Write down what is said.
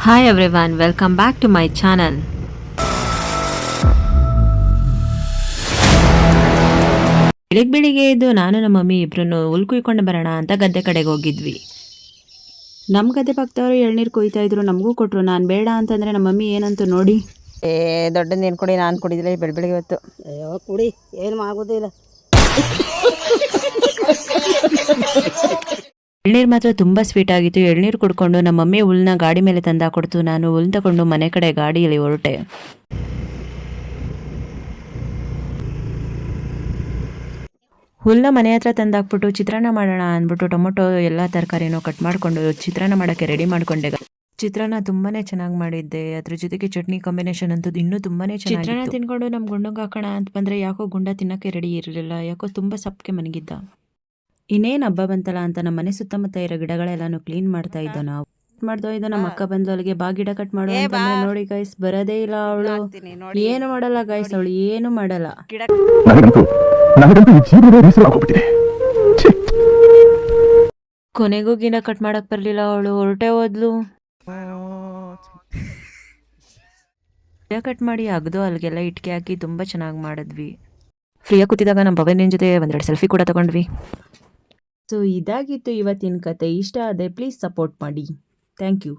Hi everyone, welcome back to my channel. ಬೆಳಿಗ್ಗೆ ಎದ್ದು ನಾನು ನಮ್ಮ ಮಮ್ಮಿ ಇಬ್ರು ಹುಲ್ ಕುಯ್ಕೊಂಡು ಬರೋಣ ಅಂತ ಗದ್ದೆ ಕಡೆಗೆ ಹೋಗಿದ್ವಿ. ನಮ್ಮ ಗದ್ದೆ ಪಕ್ಕದವರು ಎಳ್ನೀರು ಕುಯ್ತಾ ಇದ್ರು, ನಮಗೂ ಕೊಟ್ರು. ನಾನು ಬೇಡ ಅಂತಂದ್ರೆ ನಮ್ಮ ಮಮ್ಮಿ ಏನಂತ ನೋಡಿ, ದೊಡ್ಡದು ಏನು ಕೊಡಿ, ನಾನು ಕುಡಿದಿಲ್ಲ ಬೆಳಗ್ಗೆ ಇವತ್ತು. ಅಯ್ಯೋ ಕುಡಿ, ಏನು ಆಗೋದಿಲ್ಲ. ಎಳ್ನೀರು ಮಾತ್ರ ತುಂಬಾ ಸ್ವೀಟ್ ಆಗಿತ್ತು. ಎಳ್ನೀರು ಕುಡ್ಕೊಂಡು ನಮ್ಮ ಮಮ್ಮಿ ಹುಲ್ನ ಗಾಡಿ ಮೇಲೆ ತಂದು ಕೊಡ್ತು. ನಾನು ಹುಲ್ ತಗೊಂಡು ಮನೆ ಕಡೆ ಗಾಡಿಯಲ್ಲಿ ಹೊರಟೆ. ಹುಲ್ನ ಮನೆ ಹತ್ರ ತಂದಾಕ್ಬಿಟ್ಟು ಚಿತ್ರಾನ್ನ ಮಾಡೋಣ ಅಂದ್ಬಿಟ್ಟು ಟೊಮೊಟೊ ಎಲ್ಲ ತರಕಾರಿನೂ ಕಟ್ ಮಾಡಿಕೊಂಡು ಚಿತ್ರಾನ್ನ ಮಾಡೋಕ್ಕೆ ರೆಡಿ ಮಾಡ್ಕೊಂಡೆ. ಚಿತ್ರಾನ್ನ ತುಂಬಾನೇ ಚೆನ್ನಾಗಿ ಮಾಡಿದ್ದೆ. ಅದ್ರ ಜೊತೆಗೆ ಚಟ್ನಿ ಕಾಂಬಿನೇಷನ್ ಅಂತೂ ಇನ್ನೂ ತುಂಬಾನೇ ಚೆನ್ನಾಗಿ. ಚಿತ್ರಾನ್ನ ತಿನ್ಕೊಂಡು ನಮ್ಮ ಗುಂಡಂಗೆ ಹಾಕೋಣ ಅಂತ ಬಂದ್ರೆ ಯಾಕೋ ಗುಂಡ ತಿನ್ನಕ್ಕೆ ರೆಡಿ ಇರಲಿಲ್ಲ. ಯಾಕೋ ತುಂಬಾ ಸಪ್ಪಗೆ ಮನಗಿದ್ದ. ಇನ್ನೇನು ಹಬ್ಬ ಬಂತಲ್ಲ ಅಂತ ನಮ್ಮ ಮನೆ ಸುತ್ತಮುತ್ತ ಇರೋ ಗಿಡಗಳೆಲ್ಲಾನು ಕ್ಲೀನ್ ಮಾಡ್ತಾ ಇದ್ದೋ. ನಾವು ಮಾಡ್ದೋ ಇದು ನಮ್ಮ ಅಕ್ಕ ಬಂದು ಅಲ್ಲಿಗೆ ಬಾ ಗಿಡ ಕಟ್ ಮಾಡು ಅಂತಂದ್ರೆ ನೋಡಿ ಗೈಸ್, ಬರೋದೇ ಇಲ್ಲ ಅವಳು. ಏನು ಮಾಡಲ್ಲ ಗೈಸ್, ಅವಳು ಏನು ಮಾಡಲ್ಲ. ಕೊನೆಗೂ ಗಿಡ ಕಟ್ ಮಾಡಕ್ ಬರ್ಲಿಲ್ಲ ಅವಳು, ಹೊರಟೆ ಹೋದ್ಲು. ಗಿಡ ಕಟ್ ಮಾಡಿ ಅಗ್ದು ಅಲ್ಲಿಗೆಲ್ಲ ಇಟ್ಕೆ ಹಾಕಿ ತುಂಬಾ ಚೆನ್ನಾಗಿ ಮಾಡಿದ್ವಿ. ಫ್ರೀಯಾಗಿ ಕೂತಿದಾಗ ನಮ್ಮ ಭವನಿನ ಜೊತೆ ಒಂದೆರಡು ಸೆಲ್ಫಿ ಕೂಡ ತಗೊಂಡ್ವಿ. ಸೊ ಇದಾಗಿತ್ತು ಇವತ್ತಿನ ಕತೆ. ಇಷ್ಟ ಆದರೆ ಪ್ಲೀಸ್ ಸಪೋರ್ಟ್ ಮಾಡಿ. Thank you.